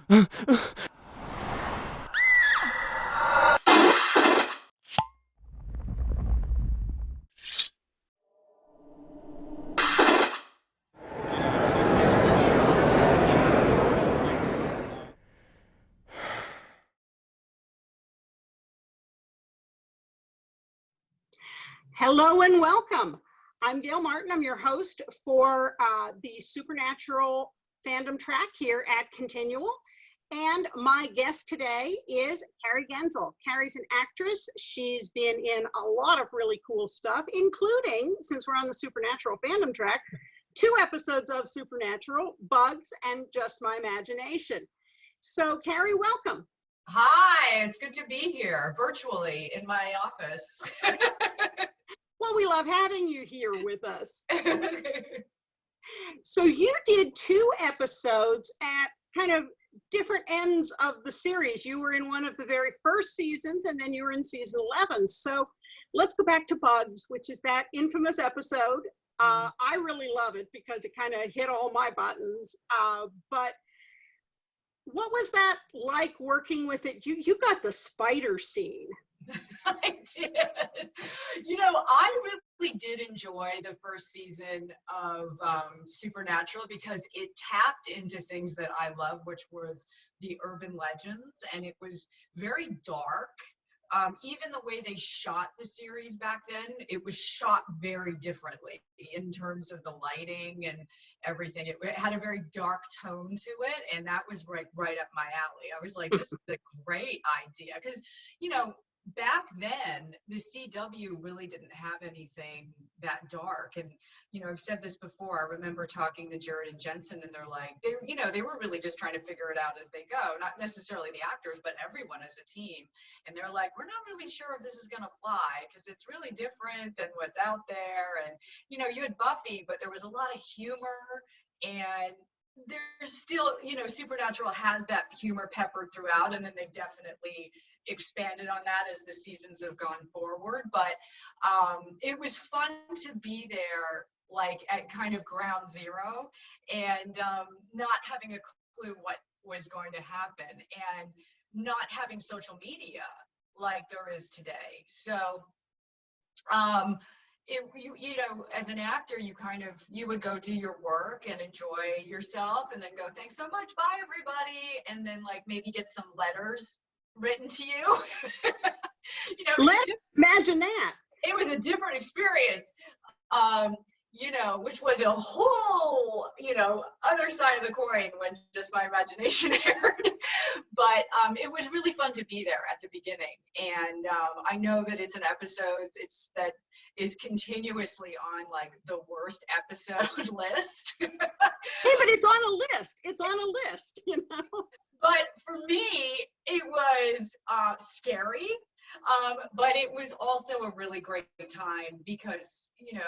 Hello and welcome. I'm Gail Martin. I'm your host for the Supernatural fandom track here at ConTinual. And my guest today is Carrie Genzel. Carrie's an actress. She's been in a lot of really cool stuff, including, since we're on the Supernatural fandom track, 2 episodes of Supernatural, Bugs and Just My Imagination. So Carrie, welcome. Hi, it's good to be here virtually in my office. Well, we love having you here with us. So you did 2 episodes at kind of different ends of the series. You were in one of the very first seasons, and then you were in season 11. So let's go back to Bugs, which is that infamous episode. I really love it because it kind of hit all my buttons. But what was that like working with it? You got the spider scene. I did. You know, I really did enjoy the first season of Supernatural because it tapped into things that I love, which was the urban legends, and it was very dark. Even the way they shot the series back then, it was shot very differently in terms of the lighting and everything. It had a very dark tone to it, and that was right up my alley. I was like, this is a great idea because, you know, back then the CW really didn't have anything that dark. And you know, I've said this before, I remember talking to Jared and Jensen, and they're like, they were really just trying to figure it out as they go, not necessarily the actors but everyone as a team. And they're like, we're not really sure if this is going to fly because it's really different than what's out there. And you know, you had Buffy, but there was a lot of humor, and there's still, you know, Supernatural has that humor peppered throughout, and then they definitely expanded on that as the seasons have gone forward. But it was fun to be there, like at kind of ground zero, and not having a clue what was going to happen, and not having social media like there is today. So you know, as an actor, you would go do your work and enjoy yourself, and then go, thanks so much, bye everybody, and then like maybe get some letters written to you. You know, Let's imagine that. It was a different experience, you know, which was a whole, you know, other side of the coin when Just My Imagination aired. But it was really fun to be there at the beginning. And I know that it's an episode that is continuously on like the worst episode list. Hey, but it's on a list. It's on a list, you know. But for me, it was scary, but it was also a really great time because, you know,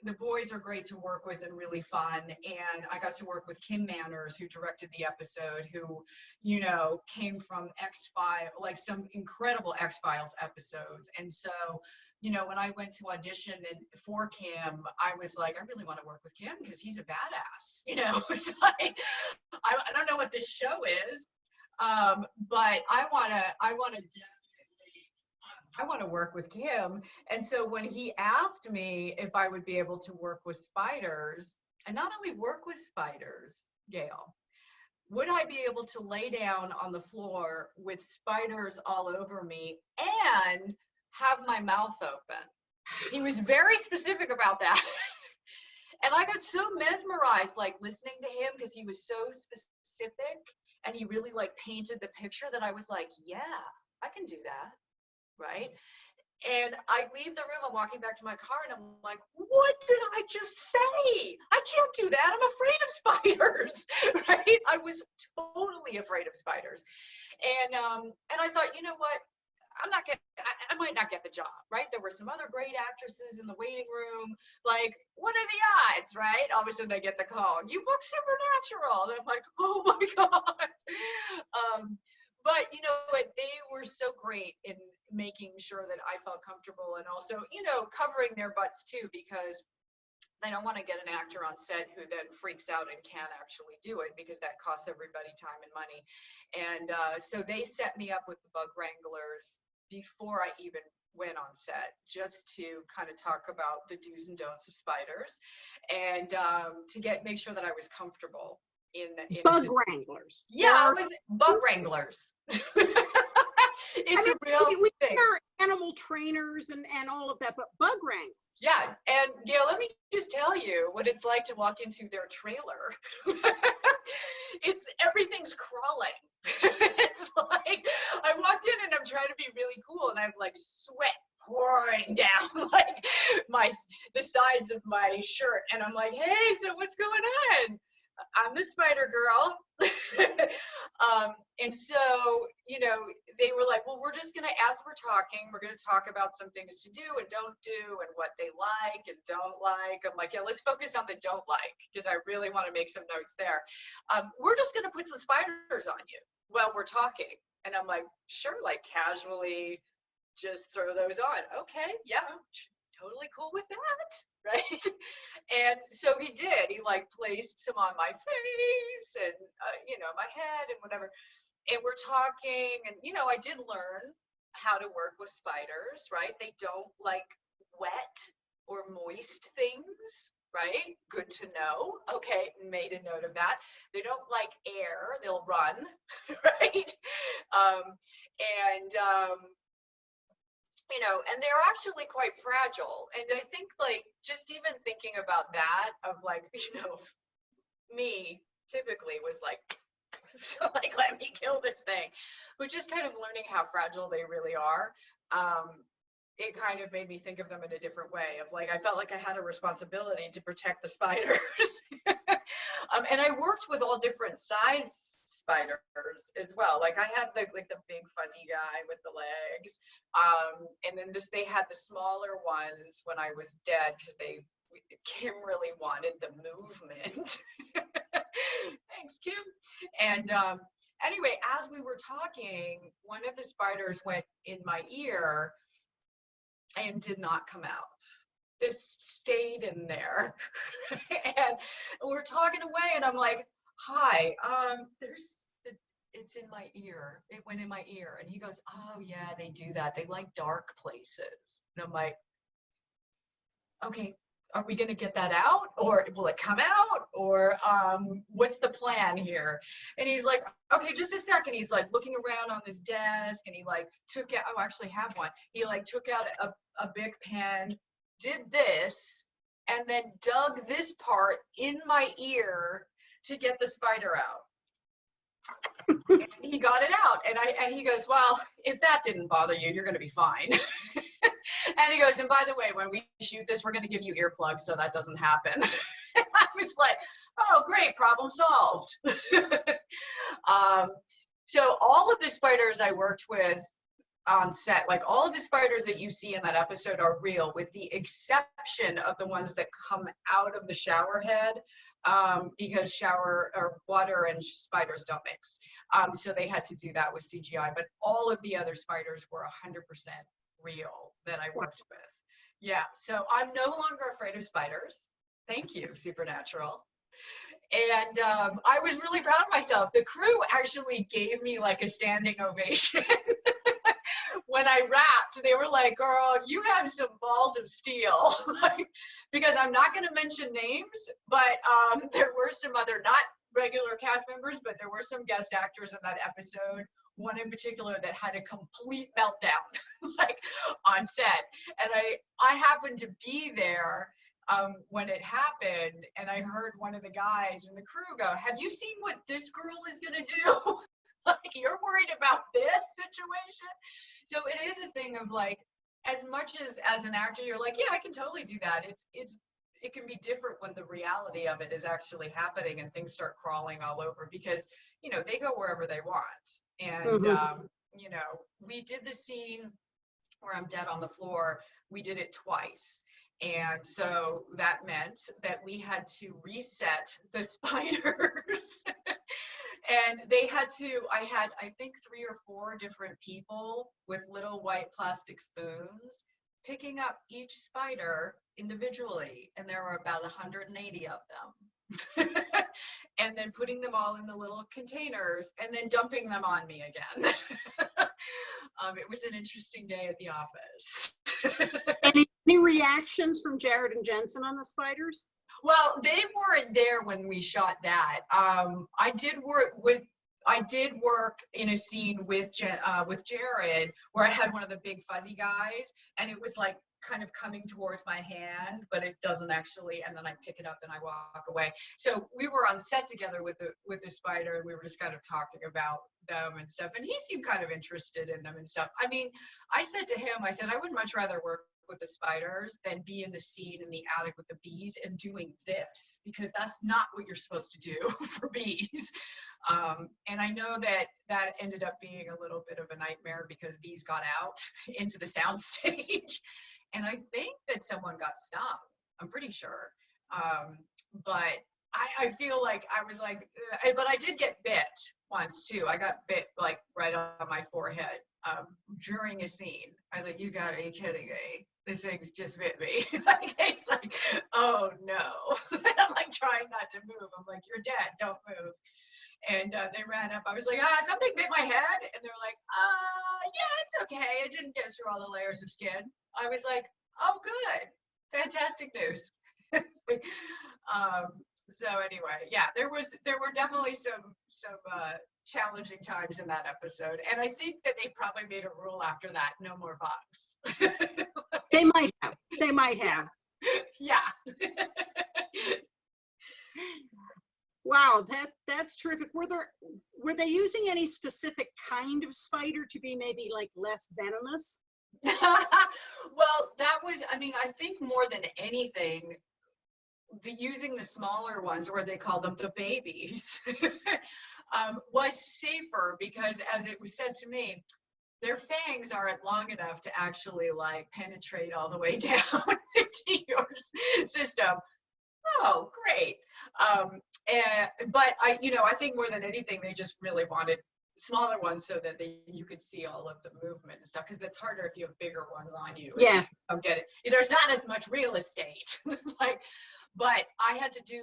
the boys are great to work with and really fun. And I got to work with Kim Manners, who directed the episode, who, you know, came from X-Files, like some incredible X-Files episodes. And so, you know, when I went to audition for Kim, I was like, I really want to work with Kim because he's a badass. You know, it's like, I don't know what this show is, but I want to work with Kim. And so when he asked me if I would be able to work with spiders, and not only work with spiders, Gail, would I be able to lay down on the floor with spiders all over me and have my mouth open? He was very specific about that. And I got so mesmerized, like listening to him, because he was so specific and he really like painted the picture, that I was like, yeah, I can do that. Right? And I leave the room, I'm walking back to my car, and I'm like, what did I just say? I can't do that. I'm afraid of spiders, right? I was totally afraid of spiders. And I thought, you know what? I might not get the job, right? There were some other great actresses in the waiting room. Like, what are the odds, right? All of a sudden I get the call, you book Supernatural. And I'm like, oh my God. But you know what? They were so great in making sure that I felt comfortable, and also, you know, covering their butts too, because I don't want to get an actor on set who then freaks out and can't actually do it, because that costs everybody time and money. And so they set me up with the bug wranglers before I even went on set, just to kind of talk about the do's and don'ts of spiders, and to make sure that I was comfortable in bug wranglers. Yeah, it was bug wranglers. It's a real thing. There are animal trainers and all of that, but bug wranglers. Yeah, and Gail, let me just tell you what it's like to walk into their trailer. Everything's crawling. It's like I walked in and I'm trying to be really cool, and I'm like sweat pouring down like the sides of my shirt, and I'm like, hey, so what's going on? I'm the spider girl. And so, they were like, well, we're just going to, as we're talking, we're going to talk about some things to do and don't do and what they like and don't like. I'm like, yeah, let's focus on the don't like, because I really want to make some notes there. We're just going to put some spiders on you while we're talking. And I'm like, sure, like casually just throw those on. Okay, yeah, totally cool with that, right? And so he did. He like placed some on my face and my head and whatever. And we're talking, and I did learn how to work with spiders, right? They don't like wet or moist things, right? Good to know. Okay, made a note of that. They don't like air, they'll run, right? And they're actually quite fragile. And I think like just even thinking about that, of like, me typically was like, like, let me kill this thing. But just kind of learning how fragile they really are, it kind of made me think of them in a different way, of like, I felt like I had a responsibility to protect the spiders. And I worked with all different size spiders as well. Like I had the big fuzzy guy with the legs, and then they had the smaller ones when I was dead, because Kim really wanted the movement. Thanks, Kim. And anyway, as we were talking, one of the spiders went in my ear and did not come out. Just stayed in there. And we're talking away, and I'm like, hi, it's in my ear. It went in my ear. And he goes, oh yeah, they do that. They like dark places. And I'm like, okay, are we going to get that out, or will it come out, or what's the plan here? And he's like, okay, just a second. He's like looking around on his desk, and he like took out, I actually have one. He like took out a big pen, did this, and then dug this part in my ear to get the spider out. And he got it out, and he goes, well, if that didn't bother you, you're going to be fine. And he goes, and by the way, when we shoot this, we're going to give you earplugs so that doesn't happen. And I was like, oh, great, problem solved. So all of the spiders I worked with on set, like all of the spiders that you see in that episode are real, with the exception of the ones that come out of the shower head, because shower or water and spiders don't mix. So they had to do that with CGI, but all of the other spiders were 100% real that I worked with. Yeah, so I'm no longer afraid of spiders. Thank you, Supernatural. And I was really proud of myself. The crew actually gave me like a standing ovation. When I rapped, they were like, girl, you have some balls of steel. Like, because I'm not going to mention names, but there were some other, not regular cast members, but there were some guest actors in that episode. One in particular that had a complete meltdown, like on set. And I happened to be there when it happened, and I heard one of the guys in the crew go, have you seen what this girl is going to do? Like, you're worried about this situation? So it is a thing of like, as much as an actor, you're like, yeah, I can totally do that. It can be different when the reality of it is actually happening and things start crawling all over, because, they go wherever they want. And, we did the scene where I'm dead on the floor. We did it twice. And so that meant that we had to reset the spiders. And I had, I think, 3 or 4 different people with little white plastic spoons picking up each spider individually, and there were about 180 of them. And then putting them all in the little containers and then dumping them on me again. It was an interesting day at the office. Any reactions from Jared and Jensen on the spiders? Well, they weren't there when we shot that. I did work in a scene with Jared where I had one of the big fuzzy guys, and it was like kind of coming towards my hand, but it doesn't actually, and then I pick it up and I walk away. So we were on set together with the spider, and we were just kind of talking about them and stuff, and he seemed kind of interested in them and stuff. I mean, I said to him, I said, I would much rather work with the spiders than be in the scene in the attic with the bees and doing this, because that's not what you're supposed to do for bees. And I know that ended up being a little bit of a nightmare because bees got out into the sound stage. And I think that someone got stung. I'm pretty sure. But I feel like I was like, but I did get bit once too. I got bit like right on my forehead during a scene. I was like, you gotta be kidding me. This thing's just bit me. Like, it's like, oh no. I'm like trying not to move. I'm like, you're dead, don't move. And they ran up. I was like, something bit my head. And they were like, yeah, it's okay. It didn't get through all the layers of skin. I was like, oh, good. Fantastic news. So anyway, yeah, there were definitely some challenging times in that episode. And I think that they probably made a rule after that, no more bugs. They might have. Yeah. Wow, that's terrific. Were they using any specific kind of spider to be maybe like less venomous? Well, that was, I mean, I think more than anything, using the smaller ones, or they call them the babies, was safer because, as it was said to me, their fangs aren't long enough to actually like penetrate all the way down into your system. Oh, great. But I think more than anything, they just really wanted smaller ones so that you could see all of the movement and stuff, because it's harder if you have bigger ones on you. Yeah. You don't get it. There's not as much real estate. But I had to do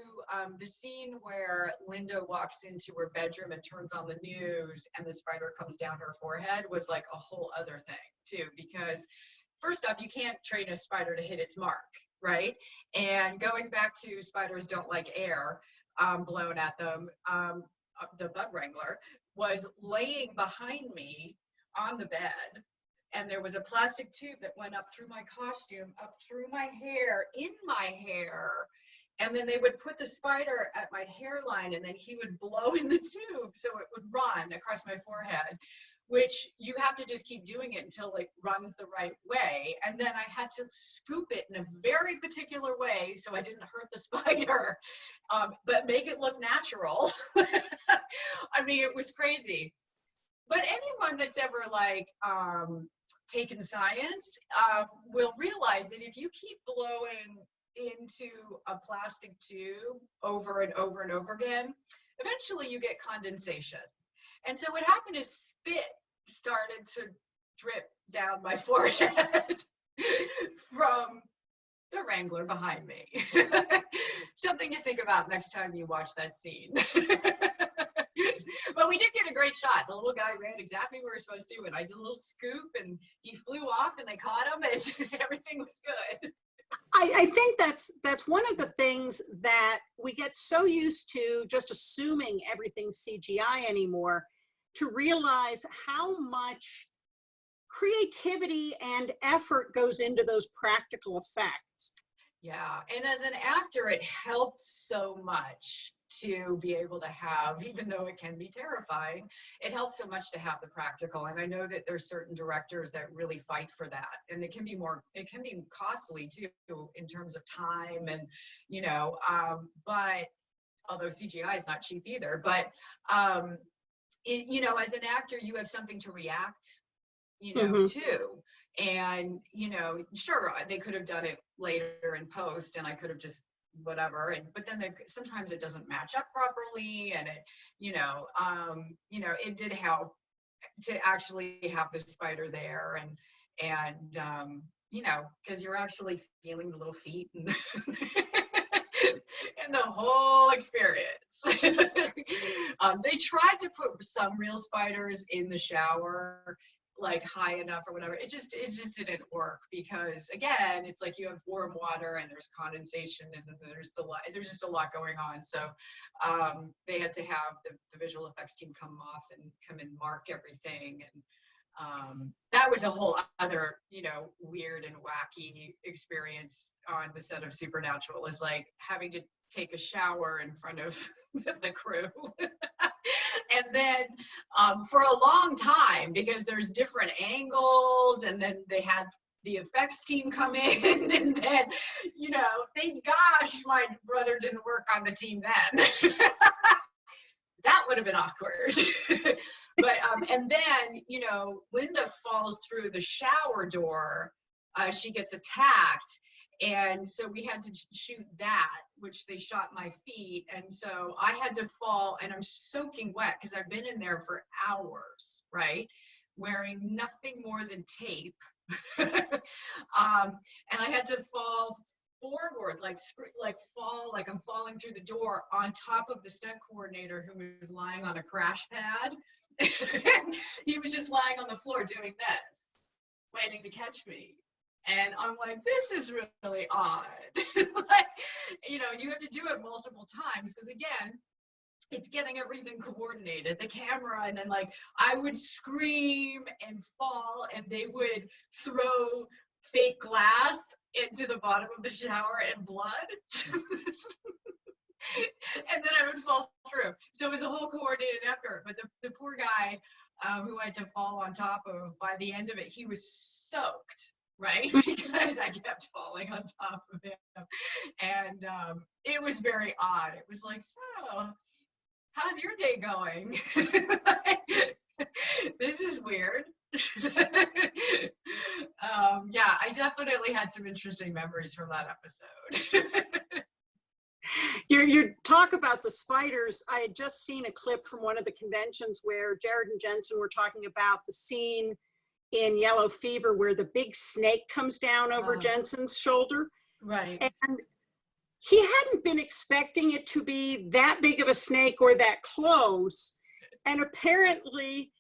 the scene where Linda walks into her bedroom and turns on the news and the spider comes down her forehead was like a whole other thing too, because first off, you can't train a spider to hit its mark, right? And going back to spiders don't like air blown at them, the bug wrangler was laying behind me on the bed, and there was a plastic tube that went up through my costume, up through my hair, in my hair, and then they would put the spider at my hairline, and then he would blow in the tube so it would run across my forehead, which you have to just keep doing it until it runs the right way. And then I had to scoop it in a very particular way so I didn't hurt the spider, but make it look natural. I mean, it was crazy. But anyone that's ever like taken science will realize that if you keep blowing into a plastic tube over and over and over again, eventually you get condensation. And so what happened is spit started to drip down my forehead from the wrangler behind me. Something to think about next time you watch that scene. But we did get a great shot. The little guy ran exactly where he was supposed to, and I did a little scoop, and he flew off, and they caught him, and everything was good. I think that's one of the things that we get so used to, just assuming everything's CGI anymore, to realize how much creativity and effort goes into those practical effects. Yeah, and as an actor, it helps so much to be able to have, even though it can be terrifying, it helps so much to have the practical. And I know that there's certain directors that really fight for that, and it can be costly too in terms of time, and but although CGI is not cheap either, but as an actor, you have something to react to. And sure, they could have done it later in post, and I could have just whatever, but then sometimes it doesn't match up properly, and it did help to actually have the spider there, And, because you're actually feeling the little feet and, and the whole experience. They tried to put some real spiders in the shower, like high enough or whatever. It just didn't work because, again, it's like you have warm water and there's condensation and there's just a lot going on. So they had to have the visual effects team come and mark everything. And that was a whole other, weird and wacky experience on the set of Supernatural, is like having to take a shower in front of the crew. And then for a long time, because there's different angles, and then they had the effects team come in, and then, thank gosh my brother didn't work on the team then. That would have been awkward. But and then, Linda falls through the shower door. She gets attacked, and so we had to shoot that, which they shot my feet, and so I had to fall, and I'm soaking wet because I've been in there for hours, right, wearing nothing more than tape. And I had to fall forward, like fall, like I'm falling through the door on top of the stunt coordinator, who was lying on a crash pad. He was just lying on the floor doing this, waiting to catch me. And I'm like, this is really odd. Like, you have to do it multiple times because, again, it's getting everything coordinated, the camera, and then like I would scream and fall, and they would throw fake glass into the bottom of the shower and blood. And then I would fall through. So it was a whole coordinated effort. But the poor guy who I had to fall on top of, by the end of it, he was soaked, right? Because I kept falling on top of him. And it was very odd. It was like, so, how's your day going? This is weird. Yeah, I definitely had some interesting memories from that episode. You talk about the spiders. I had just seen a clip from one of the conventions where Jared and Jensen were talking about the scene in Yellow Fever where the big snake comes down over Jensen's shoulder. Right. And he hadn't been expecting it to be that big of a snake or that close. And apparently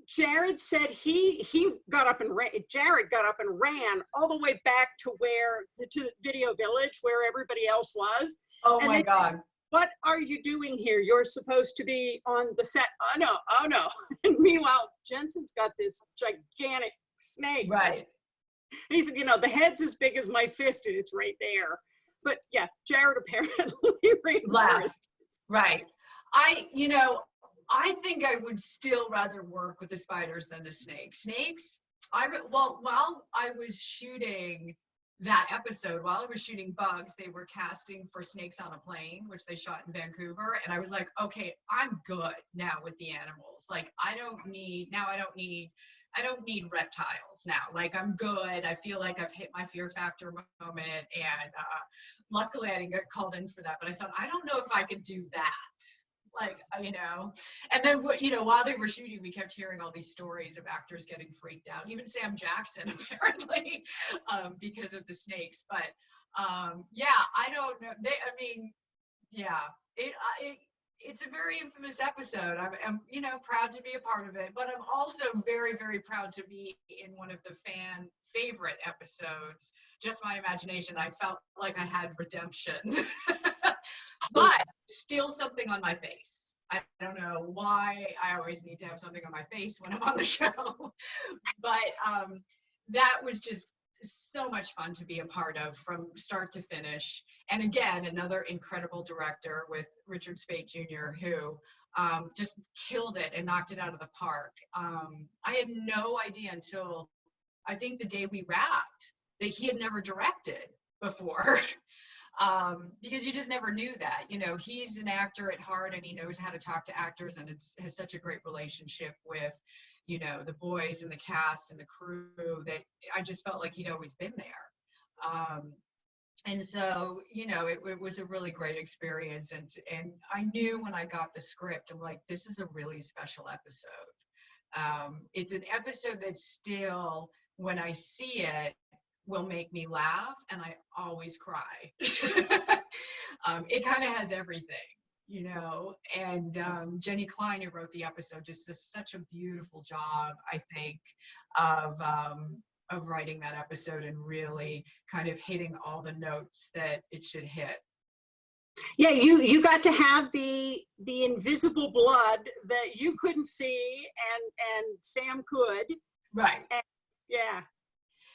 Jared said he got up and ran. Jared got up and ran all the way back to the Video Village where everybody else was. Oh, and my God. What are you doing here? You're supposed to be on the set. Oh no. And meanwhile, Jensen's got this gigantic snake. Right. And he said, the head's as big as my fist and it's right there. But yeah, Jared apparently laughed. Right. I think I would still rather work with the spiders than the snakes. Snakes, while I was shooting that episode, while I was shooting Bugs, they were casting for Snakes on a Plane, which they shot in Vancouver. And I was like, okay, I'm good now with the animals. Like, I don't need reptiles now. Like, I'm good. I feel like I've hit my fear factor moment. And luckily I didn't get called in for that. But I thought, I don't know if I could do that. Like, and then, while they were shooting, we kept hearing all these stories of actors getting freaked out. Even Sam Jackson, apparently, because of the snakes. But, yeah, I don't know. It's a very infamous episode. I'm proud to be a part of it, but I'm also very, very proud to be in one of the fan favorite episodes. Just my imagination. I felt like I had redemption. But still something on my face. I don't know why I always need to have something on my face when I'm on the show. But that was just so much fun to be a part of from start to finish. And again, another incredible director with Richard Speight Jr., who just killed it and knocked it out of the park. I had no idea until I think the day we wrapped that he had never directed before. Because you just never knew that. He's an actor at heart and he knows how to talk to actors, and has such a great relationship with, the boys and the cast and the crew, that I just felt like he'd always been there. And so, it was a really great experience. And I knew when I got the script, I'm like, this is a really special episode. It's an episode that still when I see it, will make me laugh, and I always cry. It kind of has everything, you know. And Jenny Klein, who wrote the episode, just does such a beautiful job, I think, of writing that episode and really kind of hitting all the notes that it should hit. Yeah, you got to have the invisible blood that you couldn't see, and Sam could. Right. And, yeah.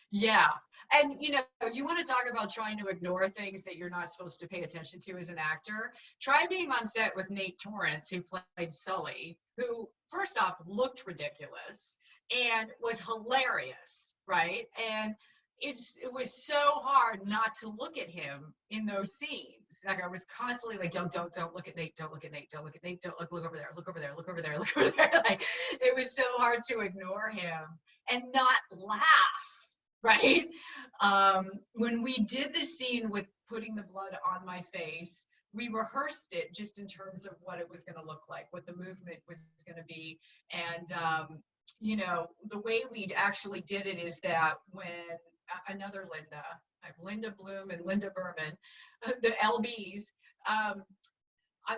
Yeah. And, you know, you want to talk about trying to ignore things that you're not supposed to pay attention to as an actor. Try being on set with Nate Torrance, who played Sully, who, first off, looked ridiculous and was hilarious, right? And it was so hard not to look at him in those scenes. Like, I was constantly like, don't look at Nate, don't look at Nate, don't look at Nate, don't look over there, look over there, look over there, look over there. Like, it was so hard to ignore him and not laugh. Right? When we did the scene with putting the blood on my face, we rehearsed it just in terms of what it was going to look like, what the movement was going to be. And, you know, the way we actually did it is that when another Linda, I have Linda Bloom and Linda Berman, the LBs,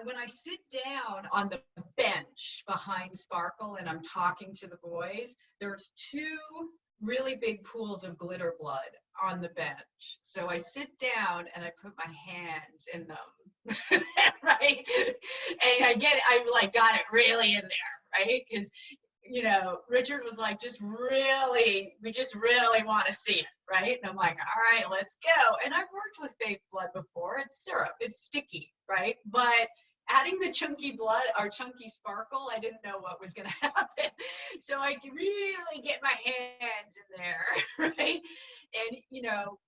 when I sit down on the bench behind Sparkle and I'm talking to the boys, there's two really big pools of glitter blood on the bench. So I sit down and I put my hands in them, right? And I like got it really in there, right? Because, you know, Richard was like, we just really want to see it, right? And I'm like, all right, let's go. And I've worked with fake blood before. It's syrup, it's sticky, right? But adding the chunky blood or chunky sparkle, I didn't know what was going to happen. So I could really get my hands in there, right? And, you know,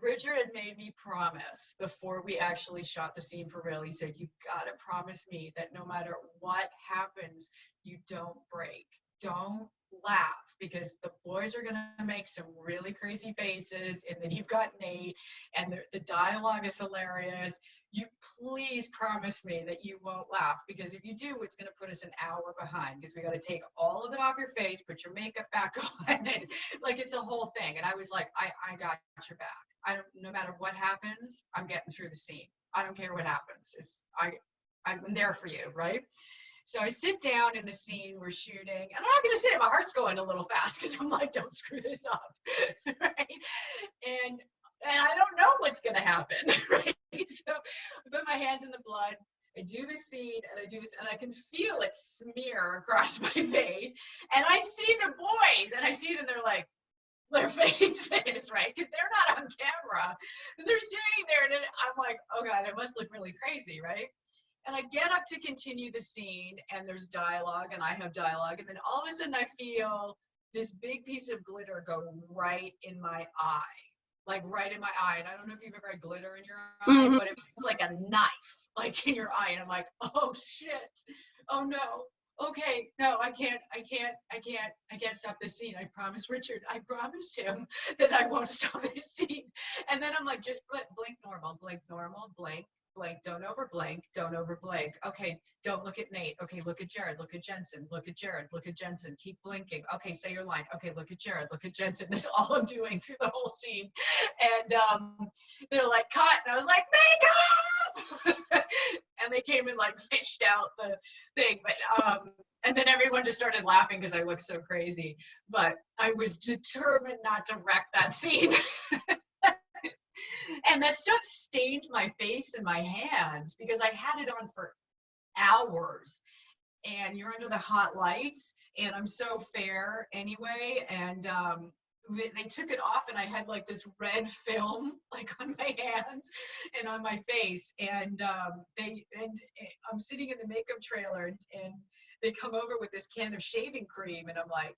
Richard had made me promise before we actually shot the scene for real. He said, you got to promise me that no matter what happens, you don't break. Don't laugh, because the boys are going to make some really crazy faces, and then you've got Nate, and the dialogue is hilarious. You please promise me that you won't laugh, because if you do, it's going to put us an hour behind, because we got to take all of it off your face, put your makeup back on, and like, it's a whole thing. And I was like, I got your back. No matter what happens, I'm getting through the scene. I don't care what happens. I'm there for you, right? So I sit down in the scene we're shooting, and I'm not going to say my heart's going a little fast, because I'm like, don't screw this up, right? And I don't know what's going to happen, right? So I put my hands in the blood, I do the scene, and I do this, and I can feel it smear across my face, and I see the boys, and I see them, they're like, their faces, right? Because they're not on camera. They're sitting there, and I'm like, oh God, it must look really crazy, right? And I get up to continue the scene, and there's dialogue, and I have dialogue, and then all of a sudden I feel this big piece of glitter go right in my eye, like right in my eye. And I don't know if you've ever had glitter in your eye, but it was like a knife, like in your eye. And I'm like, oh shit, oh no, okay, no, I can't stop this scene. I promised Richard, I promised him that I won't stop this scene. And then I'm like, just blink normal, blink, don't over blink. Okay, don't look at Nate. Okay, look at Jared, look at Jensen, look at Jared, look at Jensen, keep blinking. Okay, say your line. Okay, look at Jared, look at Jensen. That's all I'm doing through the whole scene. And they're like, cut. And I was like, makeup! And they came and like fished out the thing. But and then everyone just started laughing because I looked so crazy. But I was determined not to wreck that scene. And that stuff stained my face and my hands because I had it on for hours. And you're under the hot lights, and I'm so fair anyway. And they took it off, and I had like this red film like on my hands and on my face. And I'm sitting in the makeup trailer, and they come over with this can of shaving cream, and I'm like,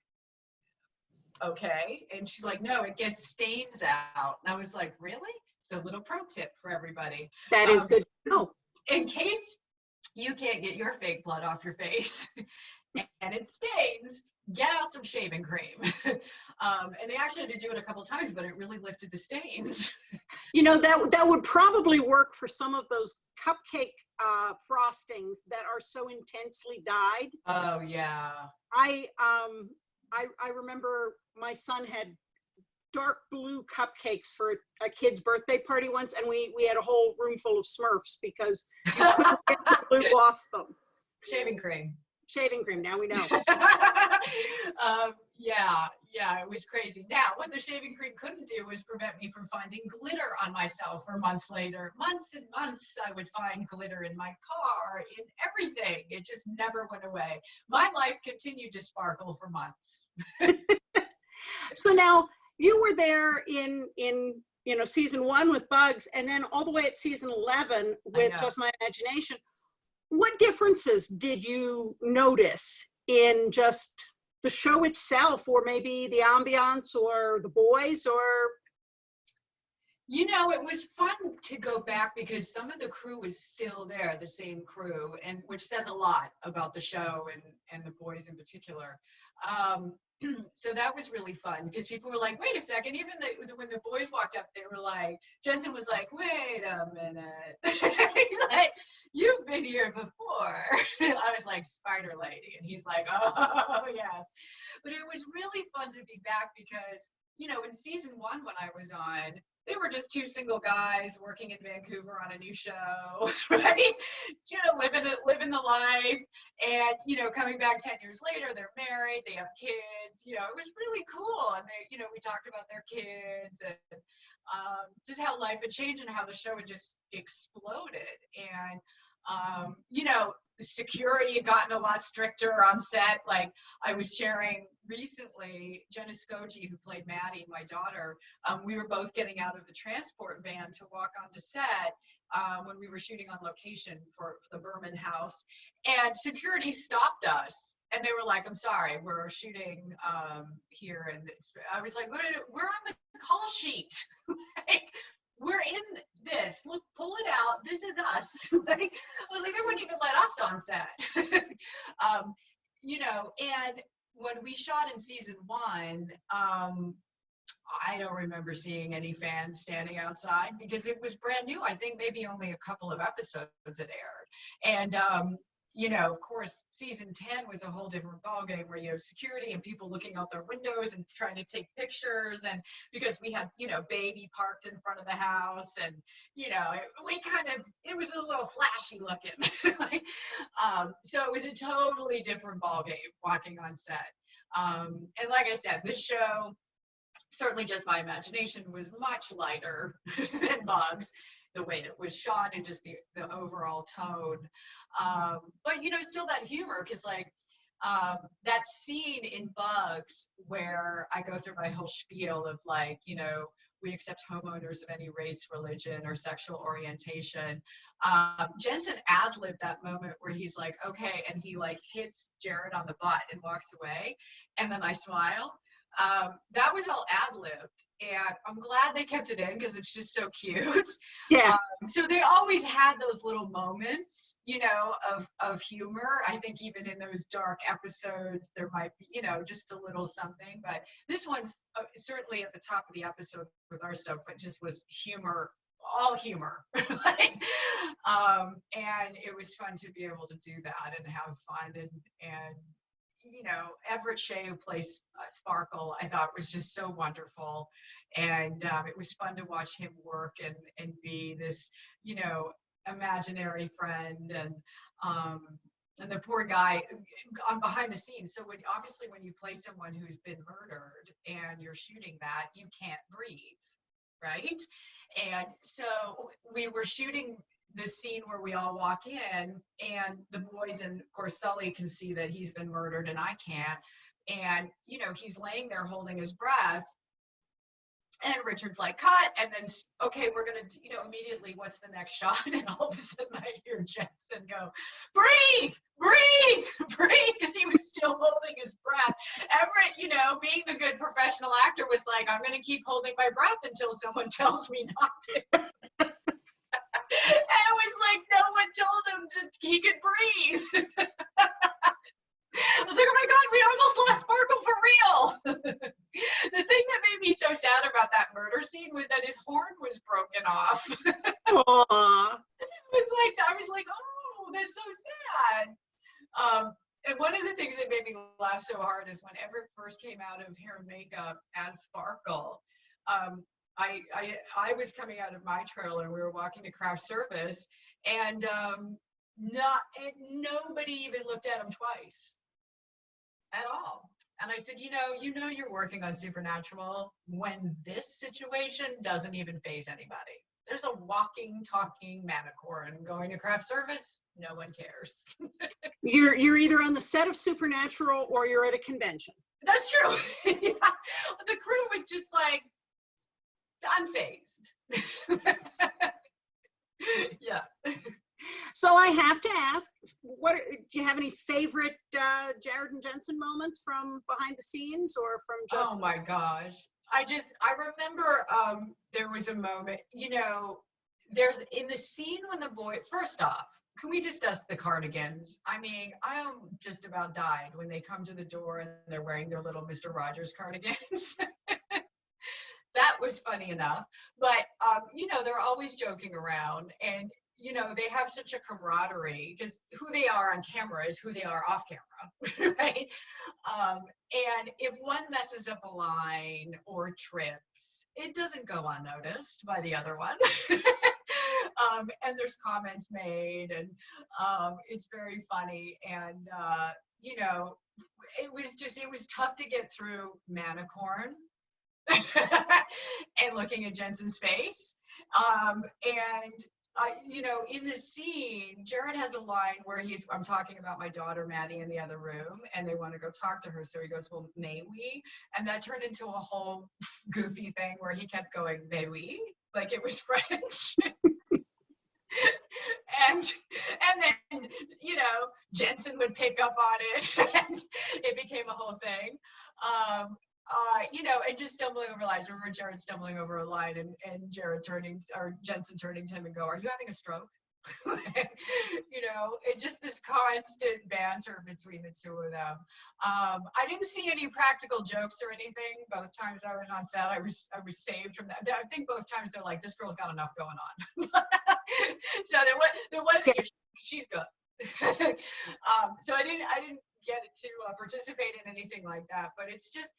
okay. And she's like, no, it gets stains out. And I was like, really? So, little pro tip for everybody. That is good to know. In case you can't get your fake blood off your face and it stains, get out some shaving cream. And they actually had to do it a couple times, but it really lifted the stains. You know, that would probably work for some of those cupcake frostings that are so intensely dyed. Oh yeah. I remember my son had dark blue cupcakes for a kid's birthday party once, and we had a whole room full of Smurfs because you couldn't get the blue off them. Shaving cream. Shaving cream, now we know. Yeah, it was crazy. Now, what the shaving cream couldn't do was prevent me from finding glitter on myself for months later. Months and months, I would find glitter in my car, in everything. It just never went away. My life continued to sparkle for months. So now, you were there in season 1 with Bugs, and then all the way at season 11 with Just My Imagination. What differences did you notice in just the show itself, or maybe the ambiance, or the boys, or? It was fun to go back because some of the crew was still there, the same crew, and which says a lot about the show and the boys in particular. So that was really fun because people were like, wait a second, even when the boys walked up, they were like, Jensen was like, wait a minute. He's like, you've been here before. I was like, Spider Lady. And he's like, oh, yes. But it was really fun to be back because, in season 1, when I was on, they were just 2 single guys working in Vancouver on a new show, right? Living the life. And, coming back 10 years later, they're married, they have kids, it was really cool. And they, we talked about their kids and just how life had changed and how the show had just exploded. And, security had gotten a lot stricter on set. Like I was sharing recently, Jenna Skoji, who played Maddie, my daughter, we were both getting out of the transport van to walk onto set when we were shooting on location for the Berman house, and security stopped us. And they were like, I'm sorry, we're shooting here. And I was like, we're on the call sheet. Like, we're in this. Look, pull it out. This is us. Like, I was like, they wouldn't even let us on set. And when we shot in season 1, I don't remember seeing any fans standing outside because it was brand new. I think maybe only a couple of episodes had aired. And, of course, season 10 was a whole different ballgame where you have security and people looking out their windows and trying to take pictures. And because we had, baby parked in front of the house and, it was a little flashy looking. So it was a totally different ballgame walking on set. And like I said, this show, certainly Just My Imagination, was much lighter than Bugs, the way it was shot and just the overall tone. But, still that humor, because that scene in Bugs where I go through my whole spiel of we accept homeowners of any race, religion, or sexual orientation. Jensen ad-libbed that moment where he's like, okay, and he hits Jared on the butt and walks away, and then I smile. That was all ad-libbed, and I'm glad they kept it in because it's just so cute. Yeah. So they always had those little moments, of humor. I think even in those dark episodes, there might be, just a little something. But this one, certainly at the top of the episode with our stuff, it just was humor, all humor. And it was fun to be able to do that and have fun and Everett Shea, who plays Sparkle, I thought was just so wonderful. And it was fun to watch him work and be this, imaginary friend. And the poor guy on behind the scenes. So obviously when you play someone who's been murdered and you're shooting that, you can't breathe, right? And so we were shooting the scene where we all walk in and the boys, and of course Sully can see that he's been murdered and I can't. And, he's laying there holding his breath. And Richard's like, cut. And then, okay, we're going to, immediately, what's the next shot? And all of a sudden I hear Jensen go, breathe, breathe, breathe, because he was still holding his breath. Everett, being the good professional actor, was like, I'm going to keep holding my breath until someone tells me not to. And it was like, no one told him he could breathe. I was like, oh my God, we almost lost Sparkle for real. The thing that made me so sad about that murder scene was that his horn was broken off. I was like, oh, that's so sad. And one of the things things that made me laugh so hard is when Everett first came out of hair and makeup as Sparkle. I was coming out of my trailer. We were walking to craft service, and nobody even looked at him twice at all. And I said, you know, you're working on Supernatural when this situation doesn't even faze anybody. There's a walking, talking manicorn going to craft service. No one cares. You're either on the set of Supernatural or you're at a convention. That's true. Yeah. The crew was just like unfazed. Yeah. So I have to ask, do you have any favorite Jared and Jensen moments from behind the scenes or from just? Oh my gosh. I remember there was a moment, there's in the scene when the boy, first off, can we discuss the cardigans? I mean, I just about died when they come to the door and they're wearing their little Mr. Rogers cardigans. That was funny enough. But, they're always joking around, and, they have such a camaraderie because who they are on camera is who they are off camera, right? And if one messes up a line or trips, it doesn't go unnoticed by the other one. And there's comments made, and it's very funny. And, it was tough to get through Manicorn and looking at Jensen's face. In the scene, Jared has a line where I'm talking about my daughter, Maddie, in the other room, and they want to go talk to her. So he goes, well, may we? And that turned into a whole goofy thing where he kept going, may we? Like it was French. and then, Jensen would pick up on it, and it became a whole thing. And just stumbling over lines. I remember Jared stumbling over a line and Jensen turning to him and go, are you having a stroke? It just this constant banter between the two of them. I didn't see any practical jokes or anything. Both times I was on set, I was saved from that. I think both times they're like, this girl's got enough going on. So there wasn't, she's good. So I didn't get to participate in anything like that, but it's just,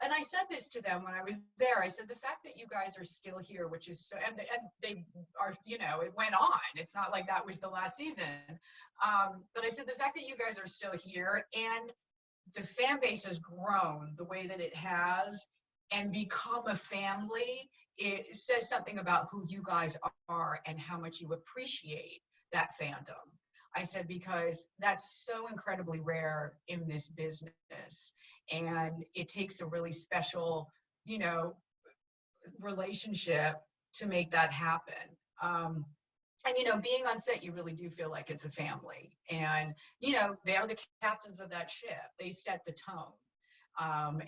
and I said this to them when I was there. I said, the fact that you guys are still here, which is so, and they are, it went on. It's not like that was the last season. But I said, the fact that you guys are still here and the fan base has grown the way that it has and become a family, it says something about who you guys are and how much you appreciate that fandom. I said, because that's so incredibly rare in this business. And it takes a really special, relationship to make that happen. And, being on set, you really do feel like it's a family. And, they are the captains of that ship. They set the tone.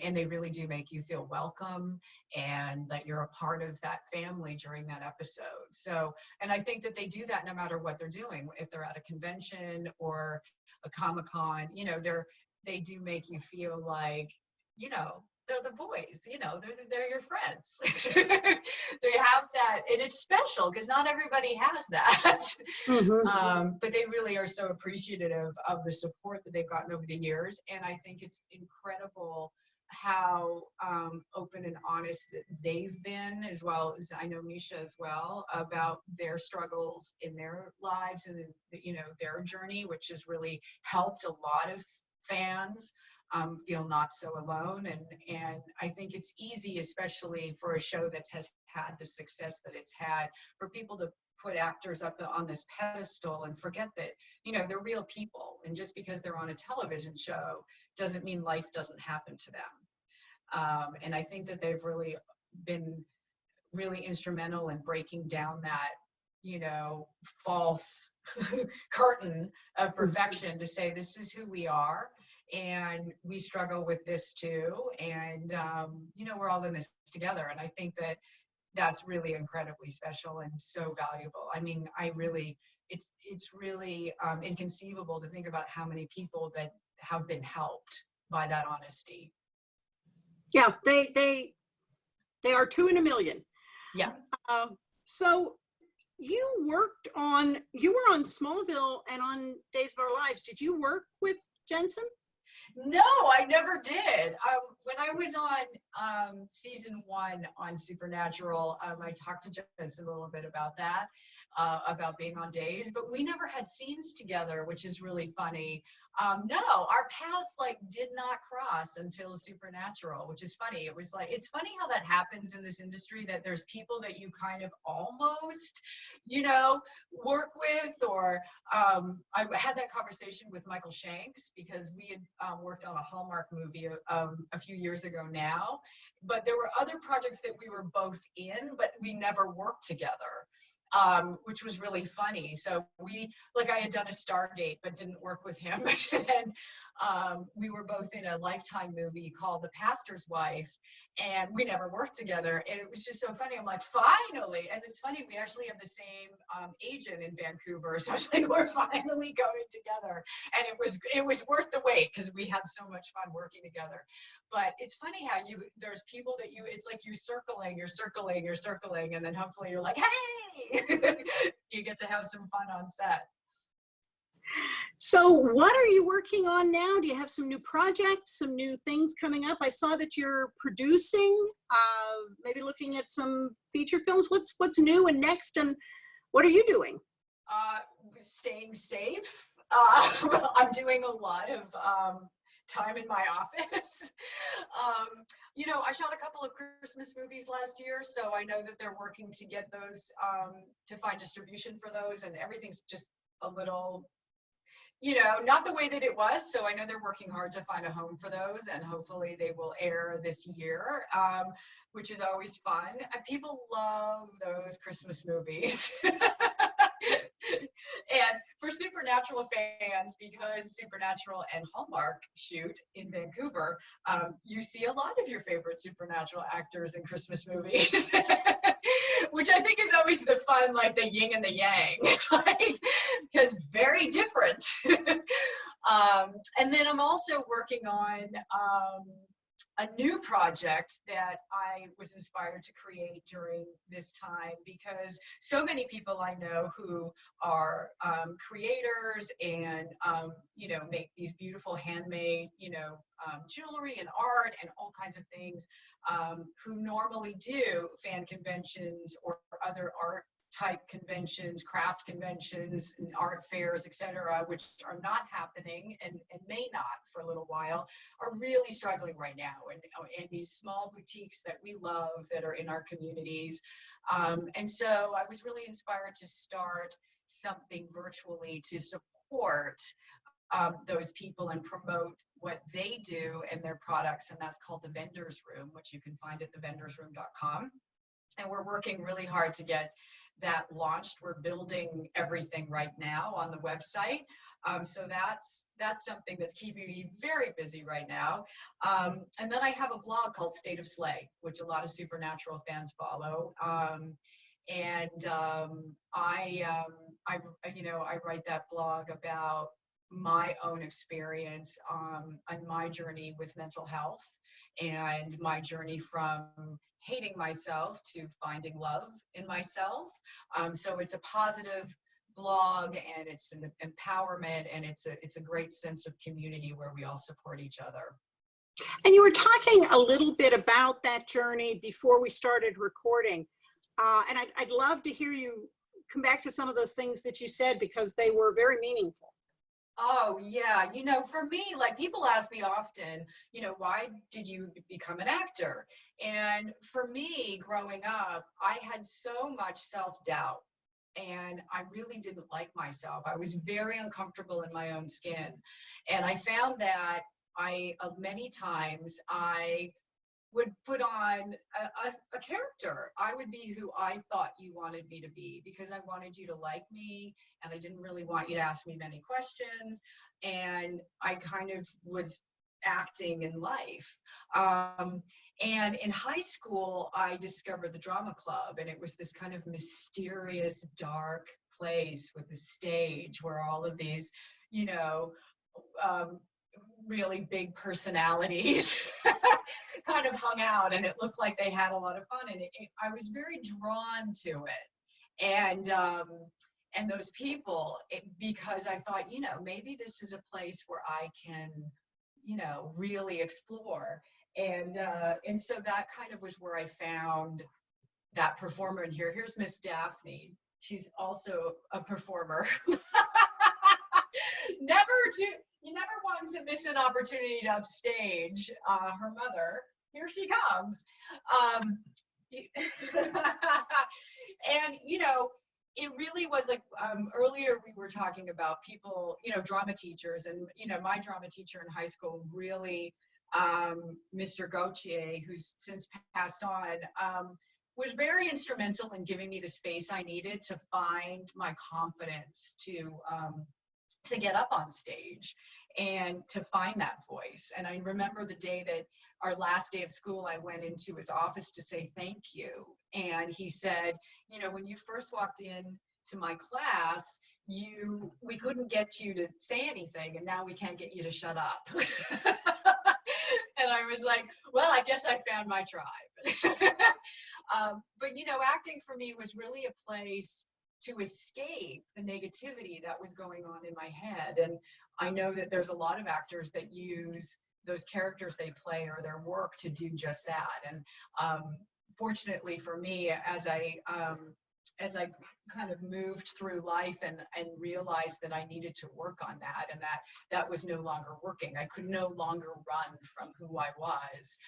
And they really do make you feel welcome and that you're a part of that family during that episode. So, and I think that they do that no matter what they're doing. If they're at a convention or a Comic-Con, they do make you feel like, they're the boys, they're your friends. They have that, and it's special because not everybody has that. Mm-hmm. But they really are so appreciative of the support that they've gotten over the years. And I think it's incredible how open and honest that they've been, as well as I know Misha as well, about their struggles in their lives and, their journey, which has really helped a lot of fans feel not so alone. And I think it's easy, especially for a show that has had the success that it's had, for people to put actors up on this pedestal and forget that, they're real people. And just because they're on a television show doesn't mean life doesn't happen to them. And I think that they've really been really instrumental in breaking down that, false curtain of perfection to say, this is who we are. And we struggle with this too. And, we're all in this together. And I think that that's really incredibly special and so valuable. I mean, it's really inconceivable to think about how many people that have been helped by that honesty. Yeah, they are 2 in a million. Yeah. So you were on Smallville and on Days of Our Lives. Did you work with Jensen? No, I never did. When I was on season 1 on Supernatural, I talked to Jensen a little bit about that, about being on days, but we never had scenes together, which is really funny. No, our paths like did not cross until Supernatural, which is funny. It was like, it's funny how that happens in this industry, that there's people that you kind of almost, work with, or I had that conversation with Michael Shanks because we had worked on a Hallmark movie a few years ago now, but there were other projects that we were both in, but we never worked together. Which was really funny. So I had done a Stargate, but didn't work with him. And we were both in a Lifetime movie called The Pastor's Wife, and we never worked together. And it was just so funny. I'm like, finally. And it's funny, we actually have the same agent in Vancouver. So I was like, we're finally going together. And it was worth the wait because we had so much fun working together. But it's funny how there's people that it's like you're circling, and then hopefully you're like, hey, you get to have some fun on set. So what are you working on now? Do you have some new projects, some new things coming up? I saw that you're producing, maybe looking at some feature films. What's new and next, and what are you doing? Staying safe. I'm doing a lot of time in my office. I shot a couple of Christmas movies last year, so I know that they're working to get those, to find distribution for those, and everything's just a little, not the way that it was. So I know they're working hard to find a home for those, and hopefully they will air this year, which is always fun. And people love those Christmas movies. And for Supernatural fans, because Supernatural and Hallmark shoot in Vancouver, you see a lot of your favorite Supernatural actors in Christmas movies, which I think is always the fun, like the yin and the yang. It's like, because very different. And then I'm also working on a new project that I was inspired to create during this time, because so many people I know who are creators and make these beautiful handmade jewelry and art and all kinds of things, who normally do fan conventions or other art type conventions, craft conventions, and art fairs, etc., which are not happening and may not for a little while, are really struggling right now. And these small boutiques that we love that are in our communities. And so I was really inspired to start something virtually to support those people and promote what they do and their products, and that's called the Vendors Room, which you can find at thevendorsroom.com. And we're working really hard to get that launched. We're building everything right now on the website. So that's something that's keeping me very busy right now. And then I have a blog called State of Slay, which a lot of Supernatural fans follow. I write that blog about my own experience on my journey with mental health and my journey from hating myself to finding love in myself. So it's a positive blog, and it's an empowerment, and it's a great sense of community where we all support each other. And you were talking a little bit about that journey before we started recording. And I'd love to hear you come back to some of those things that you said, because they were very meaningful. Oh, yeah. For me, like, people ask me often, why did you become an actor? And for me, growing up, I had so much self-doubt, and I really didn't like myself. I was very uncomfortable in my own skin. And I found that many times I would put on a character. I would be who I thought you wanted me to be, because I wanted you to like me, and I didn't really want you to ask me many questions. And I kind of was acting in life. And in high school, I discovered the drama club, and it was this kind of mysterious, dark place with a stage where all of these, really big personalities kind of hung out, and it looked like they had a lot of fun, and I was very drawn to it. and those people, because I thought, you know, maybe this is a place where I can, you know, really explore. And so that kind of was where I found that performer in here. Here's Miss Daphne. She's also a performer. You never want to miss an opportunity to upstage her mother. Here she comes. And, you know, it really was like, earlier we were talking about people, you know, drama teachers, and, you know, my drama teacher in high school really, Mr. Gautier, who's since passed on, was very instrumental in giving me the space I needed to find my confidence to get up on stage and to find that voice. And I remember the day that our last day of school, I went into his office to say thank you. And he said, you know, when you first walked in to my class, we couldn't get you to say anything, and now we can't get you to shut up. And I was like, well, I guess I found my tribe. But, you know, acting for me was really a place to escape the negativity that was going on in my head. And I know that there's a lot of actors that use those characters they play or their work to do just that. And fortunately for me, as I kind of moved through life and realized that I needed to work on that, and that was no longer working. I could no longer run from who I was.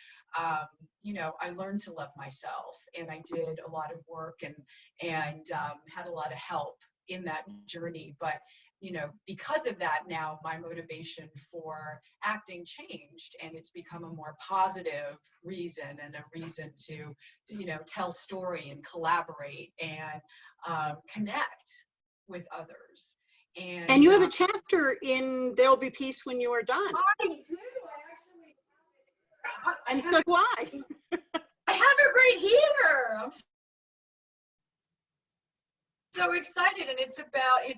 You know, I learned to love myself, and I did a lot of work and had a lot of help in that journey. But, you know, because of that, now my motivation for acting changed, and it's become a more positive reason, and a reason to you know, tell story and collaborate and connect with others. And you have a chapter in There'll Be Peace When You Are Done. I do. And so do I. I have it right here. I'm so excited, and it's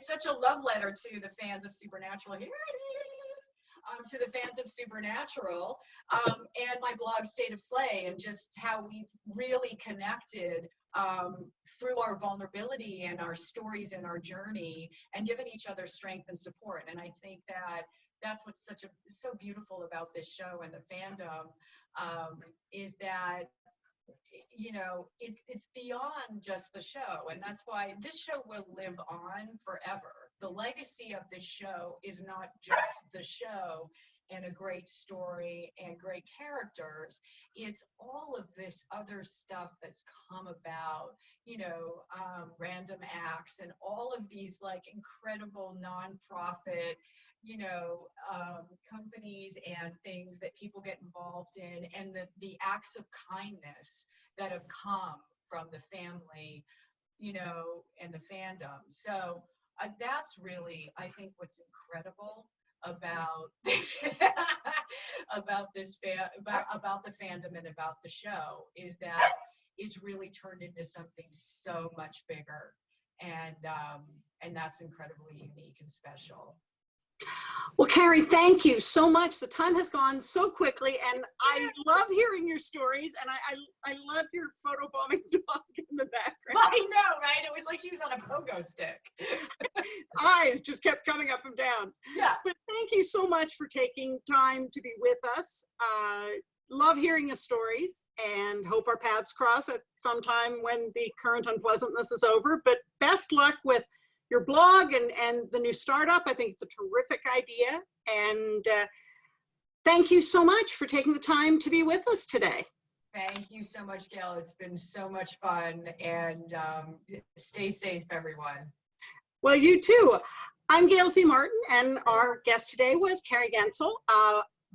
such a love letter to the fans of Supernatural. Here it is. To the fans of Supernatural, and my blog State of Slay, and just how we've really connected through our vulnerability and our stories and our journey, and given each other strength and support. And I think that that's what's so beautiful about this show and the fandom, is that, you know, it's beyond just the show. And that's why this show will live on forever. The legacy of this show is not just the show and a great story and great characters. It's all of this other stuff that's come about, you know, random acts and all of these like incredible nonprofit, you know, companies and things that people get involved in, and the acts of kindness that have come from the family, you know, and the fandom. So that's really, I think, what's incredible about about the fandom and about the show, is that it's really turned into something so much bigger, and that's incredibly unique and special. Well, Carrie, thank you so much. The time has gone so quickly, and I love hearing your stories, and I love your photobombing dog in the background. I know, right? It was like she was on a pogo stick. Eyes just kept coming up and down. Yeah. But thank you so much for taking time to be with us. Love hearing the stories, and hope our paths cross at some time when the current unpleasantness is over. But best luck with your blog and the new startup. I think it's a terrific idea. And thank you so much for taking the time to be with us today. Thank you so much, Gail. It's been so much fun, and stay safe, everyone. Well, you too. I'm Gail Z. Martin, and our guest today was Carrie Genzel.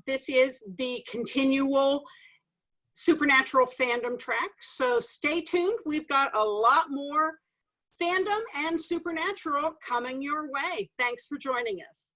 This is the ConTinual Supernatural fandom track. So stay tuned. We've got a lot more fandom and Supernatural coming your way. Thanks for joining us.